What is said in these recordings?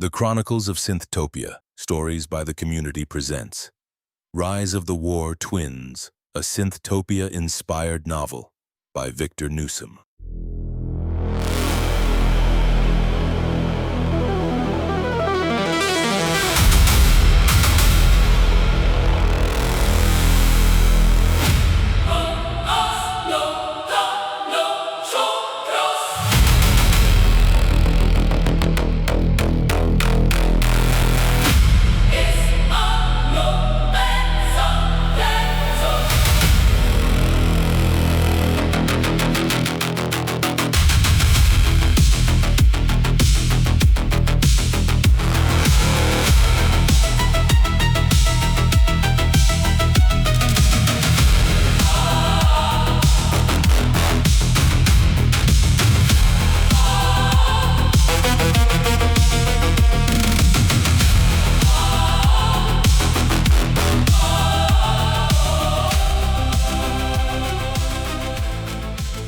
The Chronicles of Synthtopia, Stories by the Community presents Rise of the War Twins, a Synthtopia-inspired novel by Victor Newsom.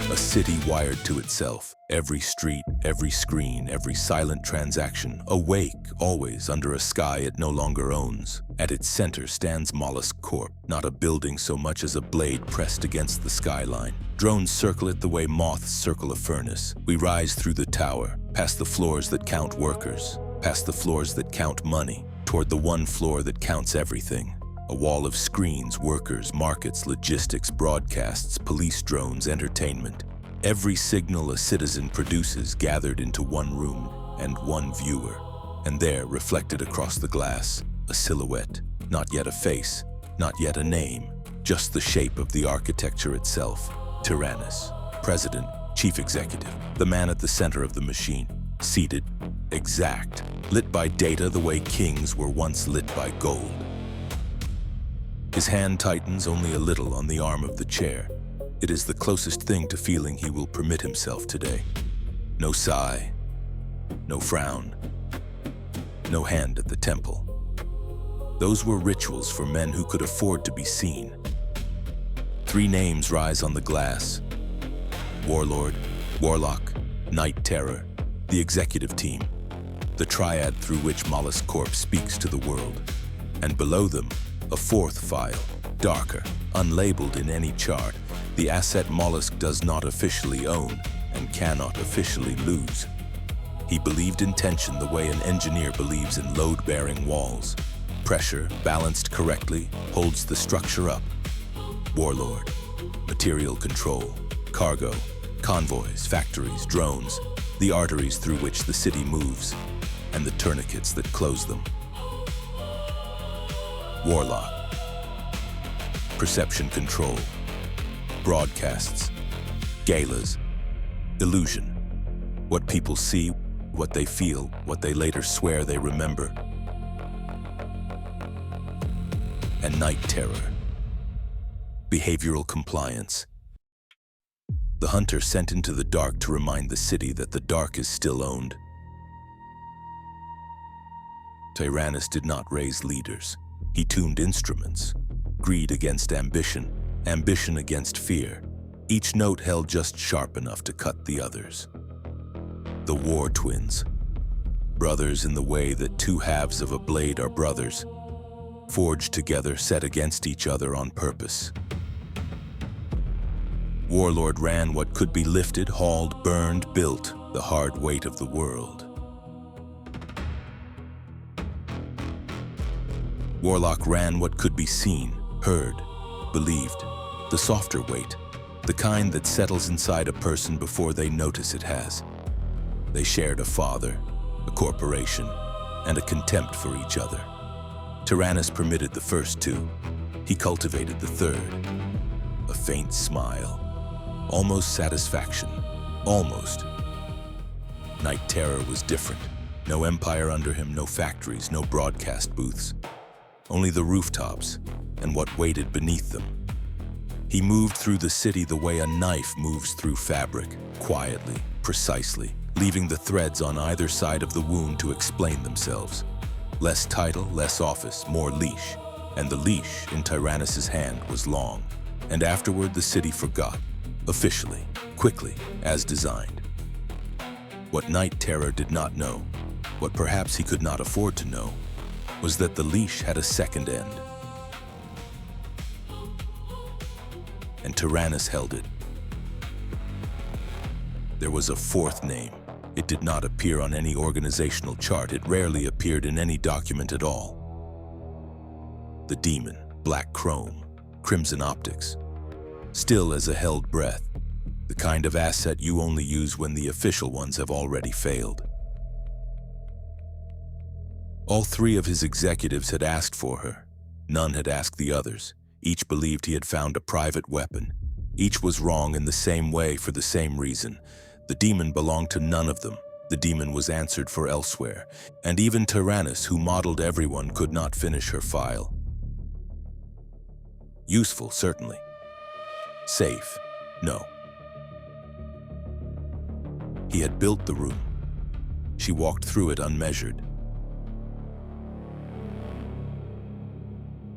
A city wired to itself, every street, every screen, every silent transaction, awake, always under a sky it no longer owns. At its center stands Molusk Corp, not a building so much as a blade pressed against the skyline. Drones circle it the way moths circle a furnace. We rise through the tower, past the floors that count workers, past the floors that count money, toward the one floor that counts everything. A wall of screens, workers, markets, logistics, broadcasts, police drones, entertainment. Every signal a citizen produces gathered into one room and one viewer. And there, reflected across the glass, a silhouette. Not yet a face, not yet a name, just the shape of the architecture itself. Tyrannus, president, chief executive, the man at the center of the machine. Seated, exact, lit by data the way kings were once lit by gold. His hand tightens only a little on the arm of the chair. It is the closest thing to feeling he will permit himself today. No sigh, no frown, no hand at the temple. Those were rituals for men who could afford to be seen. Three names rise on the glass: Warlord, Warlock, N1ght T3Rr0r, the executive team, the Triad through which Molusk Corp speaks to the world. And below them, a fourth file, darker, unlabeled in any chart, the asset Molusk does not officially own and cannot officially lose. He believed in tension the way an engineer believes in load-bearing walls. Pressure, balanced correctly, holds the structure up. Warlord, material control, cargo, convoys, factories, drones, the arteries through which the city moves, and the tourniquets that close them. Warlock, perception control, broadcasts, galas, illusion, what people see, what they feel, what they later swear they remember. And N1ght T3Rr0r, behavioral compliance, the hunter sent into the dark to remind the city that the dark is still owned. Tyrannus did not raise leaders. He tuned instruments. Greed against ambition, ambition against fear. Each note held just sharp enough to cut the others. The war twins. Brothers in the way that two halves of a blade are brothers. Forged together, set against each other on purpose. Warlord ran what could be lifted, hauled, burned, built, the hard weight of the world. Warlock ran what could be seen, heard, believed, the softer weight, the kind that settles inside a person before they notice it has. They shared a father, a corporation, and a contempt for each other. Tyrannus permitted the first two. He cultivated the third. A faint smile, almost satisfaction, almost. N1ght T3Rr0r was different. No empire under him, no factories, no broadcast booths. Only the rooftops and what waited beneath them. He moved through the city the way a knife moves through fabric, quietly, precisely, leaving the threads on either side of the wound to explain themselves. Less title, less office, more leash. And the leash in Tyrannus's hand was long. And afterward the city forgot, officially, quickly, as designed. What N1ght T3Rr0r did not know What perhaps he could not afford to know was that the leash had a second end. And Tyrannus held it. There was a fourth name. It did not appear on any organizational chart. It rarely appeared in any document at all. The demon, black chrome, crimson optics. Still as a held breath, the kind of asset you only use when the official ones have already failed. All three of his executives had asked for her. None had asked the others. Each believed he had found a private weapon. Each was wrong in the same way for the same reason. The demon belonged to none of them. The demon was answered for elsewhere. And even Tyrannus, who modeled everyone, could not finish her file. Useful, certainly. Safe, no. He had built the room. She walked through it unmeasured.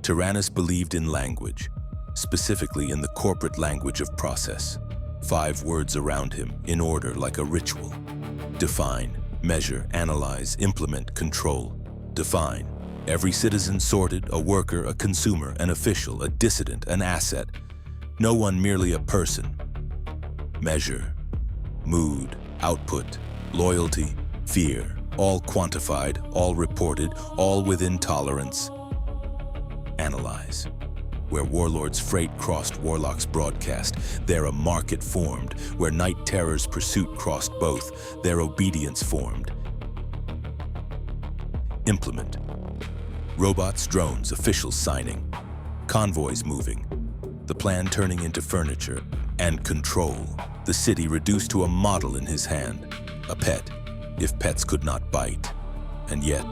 Tyrannus believed in language, specifically in the corporate language of process. 5 words around him, in order like a ritual. Define, measure, analyze, implement, control. Define. Every citizen sorted, a worker, a consumer, an official, a dissident, an asset. No one merely a person. Measure. Mood, output, loyalty, fear. All quantified, all reported, all within tolerance. Analyze. Where Warlord's freight crossed Warlock's broadcast, there a market formed. Where N1ght T3Rr0r's pursuit crossed both, their obedience formed. Implement. Robots, drones, officials signing. Convoys moving. The plan turning into furniture. And control. The city reduced to a model in his hand. A pet, if pets could not bite. And yet,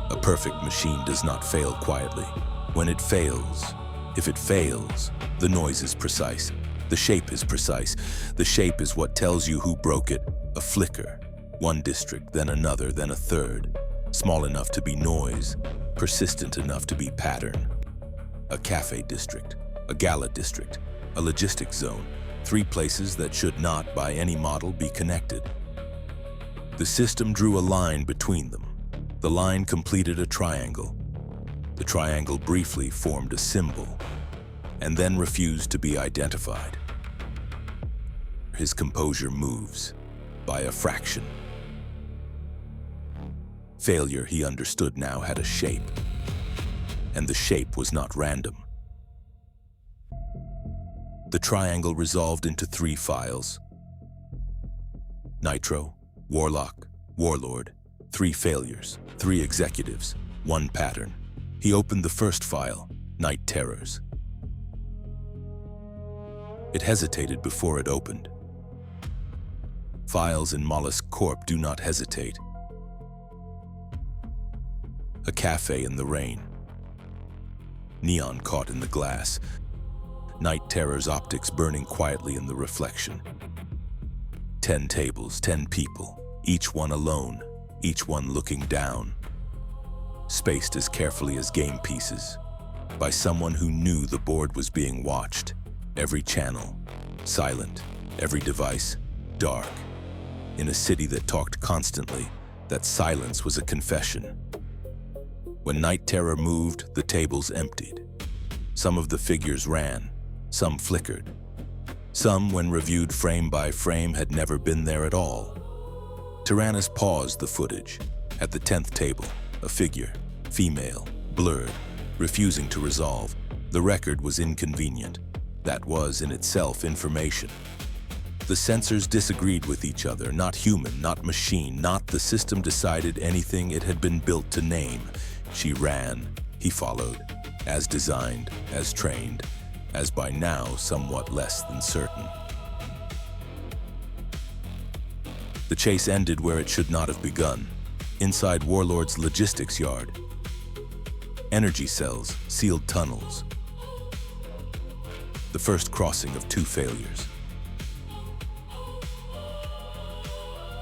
a perfect machine does not fail quietly. When it fails, if it fails, the noise is precise. The shape is precise. The shape is what tells you who broke it. A flicker. One district, then another, then a third. Small enough to be noise, persistent enough to be pattern. A cafe district, a gala district, a logistics zone. 3 places that should not, by any model, be connected. The system drew a line between them. The line completed a triangle. The triangle briefly formed a symbol, and then refused to be identified. His composure moves, by a fraction. Failure, he understood now, had a shape, and the shape was not random. The triangle resolved into 3 files. Nitro, Warlock, Warlord, 3 failures, 3 executives, 1 pattern. He opened the first file, N1ght T3Rr0r's. It hesitated before it opened. Files in Molusk Corp do not hesitate. A cafe in the rain. Neon caught in the glass. N1ght T3Rr0r's optics burning quietly in the reflection. 10 tables, 10 people, each one alone, each one looking down. Spaced as carefully as game pieces, by someone who knew the board was being watched. Every channel, silent, every device, dark. In a city that talked constantly, that silence was a confession. When N1ght T3Rr0r moved, the tables emptied. Some of the figures ran, some flickered. Some, when reviewed frame by frame, had never been there at all. Tyrannus paused the footage. At the 10th table, a figure, female, blurred, refusing to resolve. The record was inconvenient. That was, in itself, information. The sensors disagreed with each other, not human, not machine, not the system decided anything it had been built to name. She ran, he followed, as designed, as trained, as by now somewhat less than certain. The chase ended where it should not have begun, inside Warlord's logistics yard. Energy cells, sealed tunnels. The first crossing of 2 failures.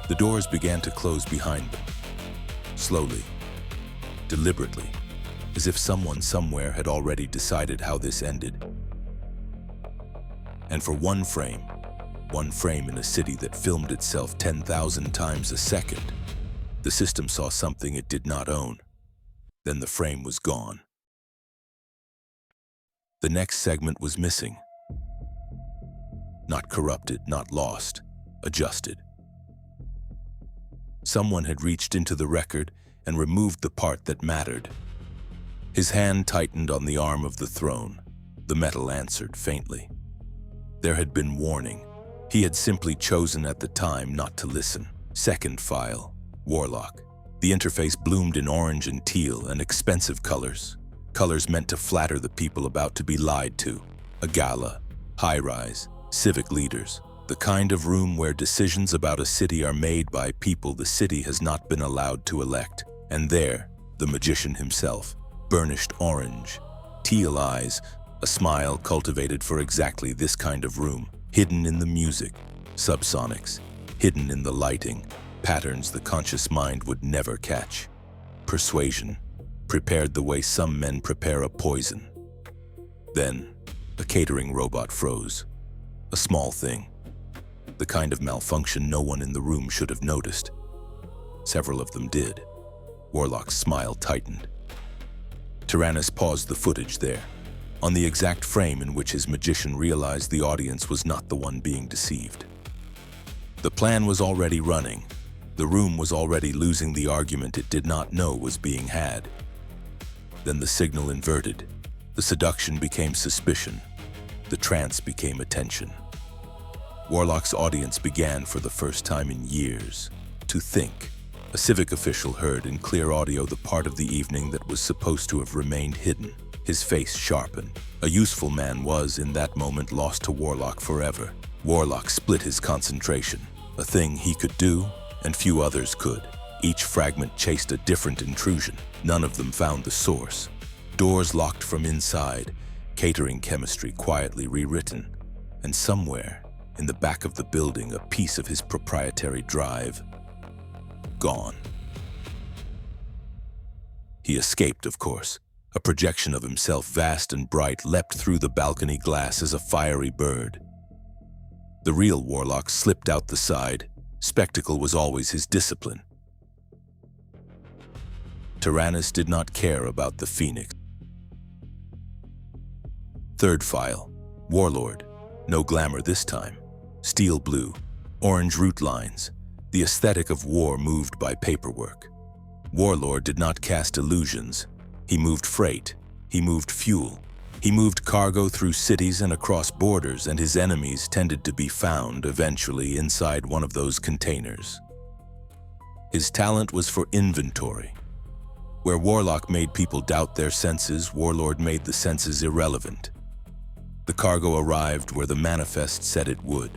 The doors began to close behind them, slowly, deliberately, as if someone somewhere had already decided how this ended. And for one frame in a city that filmed itself 10,000 times a second, The system saw something it did not own. Then the frame was gone. The next segment was missing. Not corrupted, not lost, adjusted. Someone had reached into the record and removed the part that mattered. His hand tightened on the arm of the throne. The metal answered faintly. There had been warning. He had simply chosen at the time not to listen. Second file, Warlock. The interface bloomed in orange and teal and expensive colors. Colors meant to flatter the people about to be lied to. A gala, high-rise, civic leaders. The kind of room where decisions about a city are made by people the city has not been allowed to elect. And there, the magician himself, burnished orange, teal eyes, a smile cultivated for exactly this kind of room, hidden in the music, subsonics, hidden in the lighting, patterns the conscious mind would never catch. Persuasion, prepared the way some men prepare a poison. Then, a catering robot froze. A small thing. The kind of malfunction no one in the room should have noticed. Several of them did. Warlock's smile tightened. Tyrannus paused the footage there, on the exact frame in which his magician realized the audience was not the one being deceived. The plan was already running. The room was already losing the argument it did not know was being had. Then the signal inverted. The seduction became suspicion. The trance became attention. Warlock's audience began for the first time in years to think. A civic official heard in clear audio the part of the evening that was supposed to have remained hidden. His face sharpened. A useful man was, in that moment, lost to Warlock forever. Warlock split his concentration, a thing he could do, and few others could. Each fragment chased a different intrusion. None of them found the source. Doors locked from inside, catering chemistry quietly rewritten. And somewhere, in the back of the building, a piece of his proprietary drive. Gone. He escaped, of course. A projection of himself, vast and bright, leapt through the balcony glass as a fiery bird. The real Warlock slipped out the side. Spectacle was always his discipline. Tyrannus did not care about the Phoenix. Third file, Warlord. No glamour this time. Steel blue, orange root lines, the aesthetic of war moved by paperwork. Warlord did not cast illusions. He moved freight, he moved fuel, he moved cargo through cities and across borders, and his enemies tended to be found eventually inside one of those containers. His talent was for inventory. Where Warlock made people doubt their senses, Warlord made the senses irrelevant. The cargo arrived where the manifest said it would.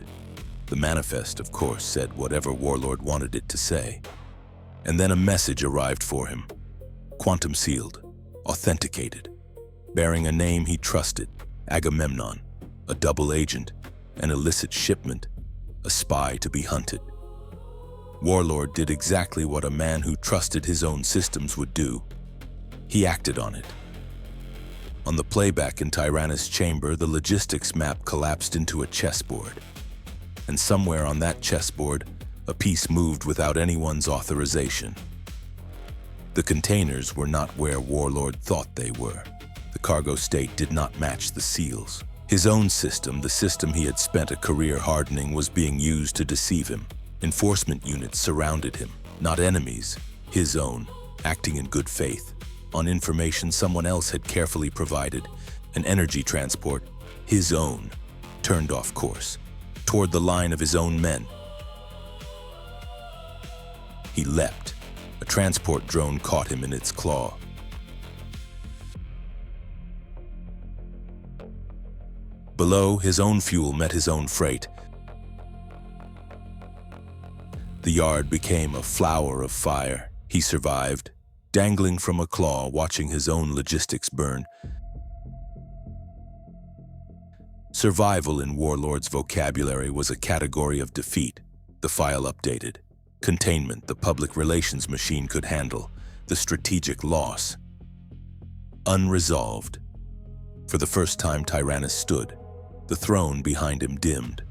The manifest, of course, said whatever Warlord wanted it to say. And then a message arrived for him, quantum sealed, authenticated, bearing a name he trusted, Agamemnon, a double agent, an illicit shipment, a spy to be hunted. Warlord did exactly what a man who trusted his own systems would do. He acted on it. On the playback in Tyrannus' chamber, the logistics map collapsed into a chessboard. And somewhere on that chessboard, a piece moved without anyone's authorization. The containers were not where Warlord thought they were. The cargo state did not match the seals. His own system, the system he had spent a career hardening, was being used to deceive him. Enforcement units surrounded him, not enemies, his own, acting in good faith, on information someone else had carefully provided. An energy transport, his own, turned off course, toward the line of his own men. He leapt. A transport drone caught him in its claw. Below, his own fuel met his own freight. The yard became a flower of fire. He survived, dangling from a claw, watching his own logistics burn. Survival in Warlord's vocabulary was a category of defeat. The file updated. Containment, the public relations machine could handle. The strategic loss. Unresolved. For the first time, Tyrannus stood. The throne behind him dimmed.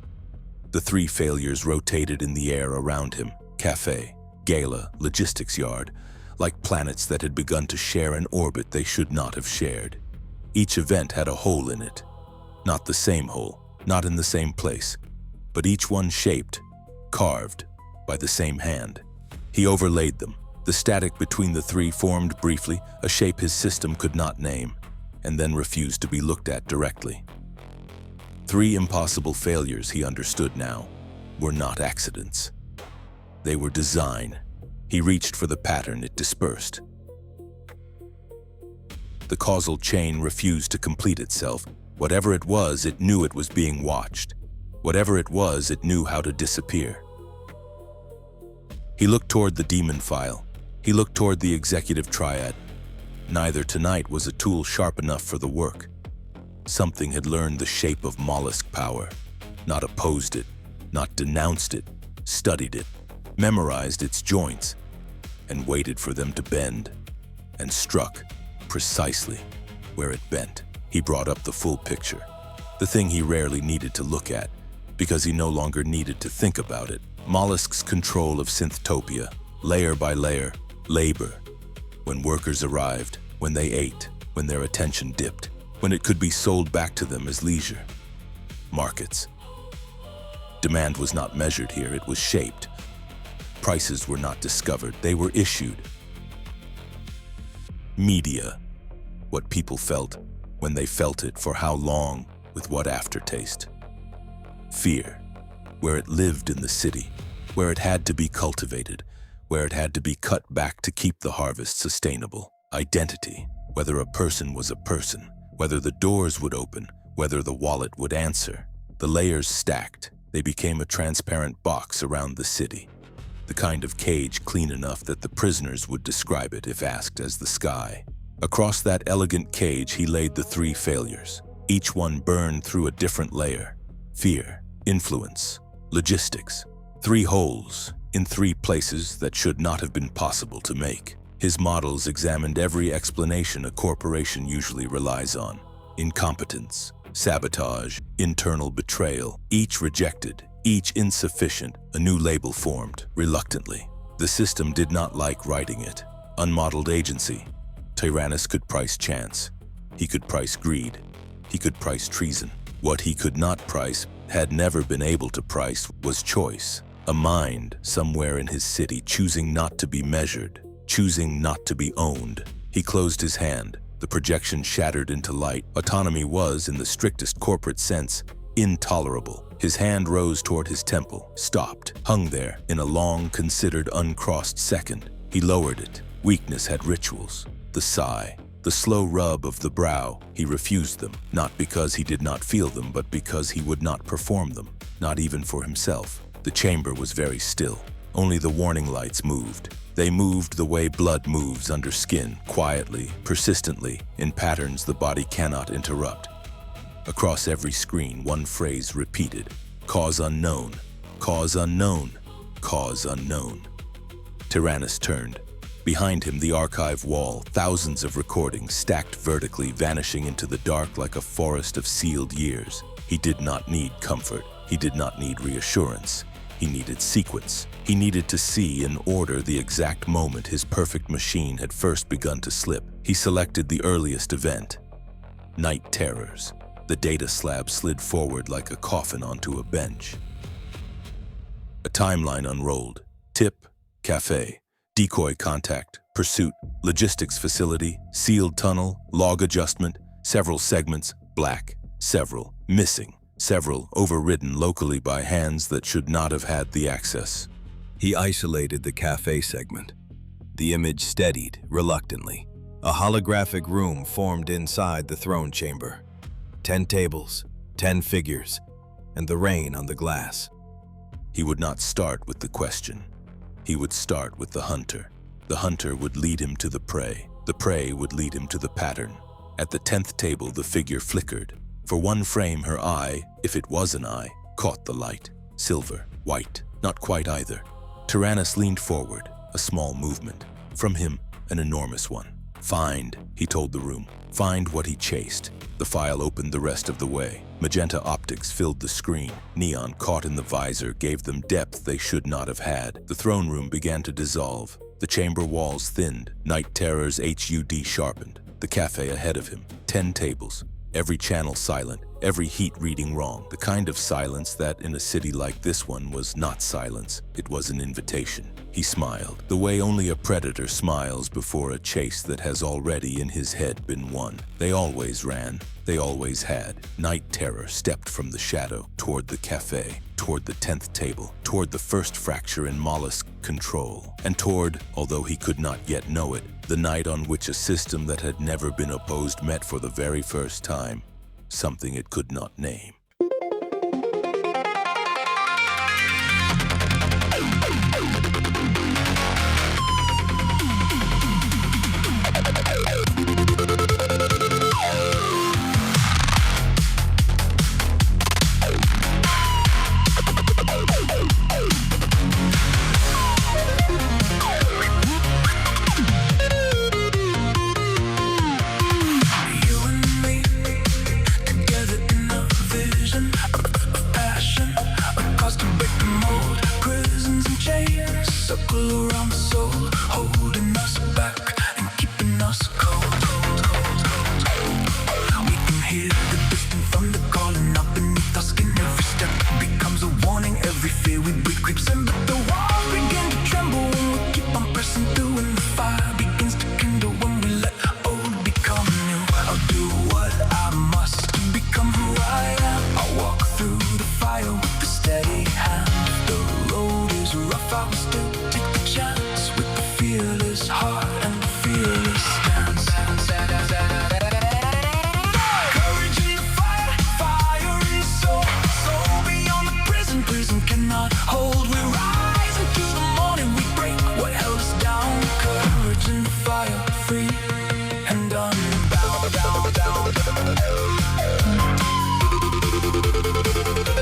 The three failures rotated in the air around him. Cafe, gala, logistics yard, like planets that had begun to share an orbit they should not have shared. Each event had a hole in it. Not the same hole, not in the same place, but each one shaped, carved, by the same hand. He overlaid them. The static between the three formed briefly, a shape his system could not name, and then refused to be looked at directly. 3 impossible failures, he understood now, were not accidents. They were design. He reached for the pattern, it dispersed. The causal chain refused to complete itself. Whatever it was, it knew it was being watched. Whatever it was, it knew how to disappear. He looked toward the demon file. He looked toward the executive triad. Neither tonight was a tool sharp enough for the work. Something had learned the shape of mollusk power, not opposed it, not denounced it, studied it, memorized its joints, and waited for them to bend, and struck precisely where it bent. He brought up the full picture, the thing he rarely needed to look at, because he no longer needed to think about it. Molusk's control of Synthtopia, layer by layer, labor. When workers arrived, when they ate, when their attention dipped, when it could be sold back to them as leisure. Markets. Demand was not measured here, it was shaped. Prices were not discovered, they were issued. Media. What people felt, when they felt it, for how long, with what aftertaste. Fear. Where it lived in the city, where it had to be cultivated, where it had to be cut back to keep the harvest sustainable. Identity. Whether a person was a person, whether the doors would open, whether the wallet would answer. The layers stacked. They became a transparent box around the city. The kind of cage clean enough that the prisoners would describe it if asked as the sky. Across that elegant cage he laid the 3 failures. Each one burned through a different layer. Fear, influence, logistics. 3 holes in 3 places that should not have been possible to make. His models examined every explanation a corporation usually relies on. Incompetence, sabotage, internal betrayal, each rejected, each insufficient. A new label formed, reluctantly. The system did not like writing it. Unmodeled agency. Tyrannus could price chance. He could price greed. He could price treason. What he could not price, had never been able to price, was choice. A mind somewhere in his city choosing not to be measured, choosing not to be owned. He closed his hand. The projection shattered into light. Autonomy was, in the strictest corporate sense, intolerable. His hand rose toward his temple, stopped, hung there in a long, considered, uncrossed second. He lowered it. Weakness had rituals. The sigh, the slow rub of the brow. He refused them, not because he did not feel them, but because he would not perform them, not even for himself. The chamber was very still. Only the warning lights moved. They moved the way blood moves under skin, quietly, persistently, in patterns the body cannot interrupt. Across every screen, one phrase repeated: cause unknown, cause unknown, cause unknown. Tyrannus turned. Behind him, the archive wall, thousands of recordings stacked vertically, vanishing into the dark like a forest of sealed years. He did not need comfort. He did not need reassurance. He needed sequence. He needed to see in order the exact moment his perfect machine had first begun to slip. He selected the earliest event. Night terrors. The data slab slid forward like a coffin onto a bench. A timeline unrolled. Tip, cafe, decoy contact, pursuit, logistics facility, sealed tunnel, log adjustment, several segments, black, several, missing, several overridden locally by hands that should not have had the access. He isolated the cafe segment. The image steadied, reluctantly. A holographic room formed inside the throne chamber. 10 tables, 10 figures, and the rain on the glass. He would not start with the question. He would start with the hunter. The hunter would lead him to the prey. The prey would lead him to the pattern. At the 10th table, the figure flickered. For one frame, her eye, if it was an eye, caught the light. Silver, white, not quite either. Tyrannus leaned forward, a small movement. From him, an enormous one. Find, he told the room. Find what he chased. The file opened the rest of the way. Magenta optics filled the screen. Neon caught in the visor gave them depth they should not have had. The throne room began to dissolve. The chamber walls thinned. N1ght Terror's HUD sharpened. The cafe ahead of him. 10 tables. Every channel silent. Every heat reading wrong. The kind of silence that, in a city like this one, was not silence. It was an invitation. He smiled, the way only a predator smiles before a chase that has already in his head been won. They always ran. They always had. N1ght Terror stepped from the shadow toward the cafe, toward the 10th table, toward the first fracture in Molusk control, and toward, although he could not yet know it, the night on which a system that had never been opposed met for the very first time something it could not name.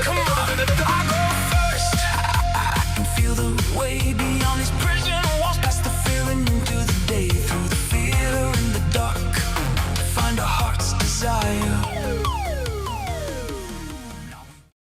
Come on, I go first. I can feel the way beyond this prison.